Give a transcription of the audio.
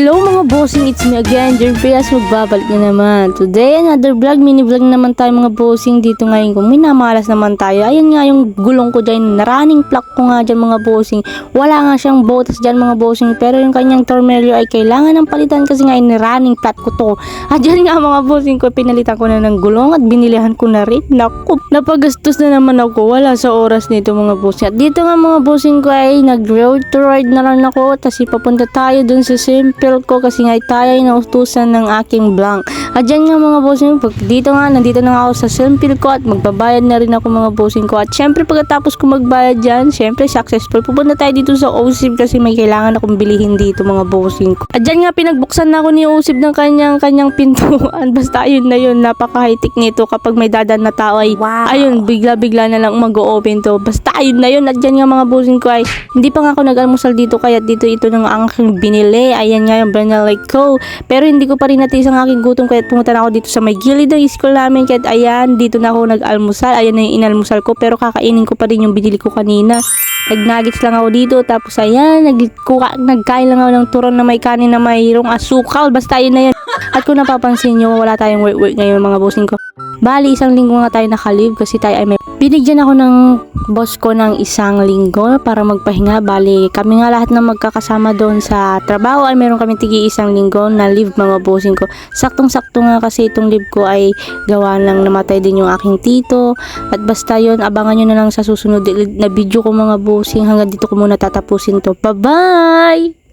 Hello mga bossing, it's me again, Jervias, magbabalik na naman. Today, another vlog, mini vlog naman tayo mga bossing dito ngayon. Kung minamalas naman tayo, ayan nga yung gulong ko dyan, running plug ko nga dyan mga bossing. Wala nga siyang botas dyan mga bossing, pero yung kanyang tornilyo ay kailangan ng palitan kasi nga running plug ko to. At dyan nga mga bossing ko, pinalitan ko na ng gulong at binilihan ko na rin. Naku, napagastos na naman ako, wala sa oras nito mga bossing. At dito nga mga bossing ko ay nag-road to ride na lang ako, tapos papunta tayo dun sa simple ko kasi nga tayo ay nautusan ng aking blank. At dyan nga mga bossing, pag dito nga, nandito na ako sa simple ko at magbabayad na rin ako mga bossing ko. At syempre pagkatapos ko magbayad dyan, syempre successful. Pupunta tayo dito sa OSIP kasi may kailangan akong bilihin dito mga bossing ko. At dyan nga pinagbuksan na ako ni OSIP ng kanyang pintuan. Basta ayun na yun, napaka-high-tech nito kapag may dadan na tao ay ayun, bigla-bigla na lang mag-open to. Basta ayun na yun. At dyan nga mga bossing ko ay hindi pa nga ako nag-almusal dito kaya dito ito ng aking binili. Ayan nga yung brand na like ko. Pero hindi ko pa rin natis ang aking gutom kaya pumunta na ako dito sa may gilid ng school namin. Kaya ayan, dito na ako nag-almusal. Ayan na yung inalmusal ko pero kakainin ko pa rin yung binili ko kanina. Nag-nuggets lang ako dito. Tapos ayan, nagkain lang ako ng turon na may kanin na mayroong asukal. Basta yun na yun. At kung napapansin nyo, wala tayong work ngayon mga bossing ko. Bali, isang linggo nga tayo nakalib kasi tayo ay may binigyan ako ng boss ko ng isang linggo para magpahinga. Bali, kami nga lahat na magkakasama doon sa trabaho ay meron kami tigi isang linggo na leave mga bossing ko. Saktong-sakto nga kasi itong leave ko ay gawa lang namatay din yung aking tito. At basta yun, abangan nyo na lang sa susunod na video ko mga bossing. Hanggang dito ko muna tatapusin to. Bye-bye!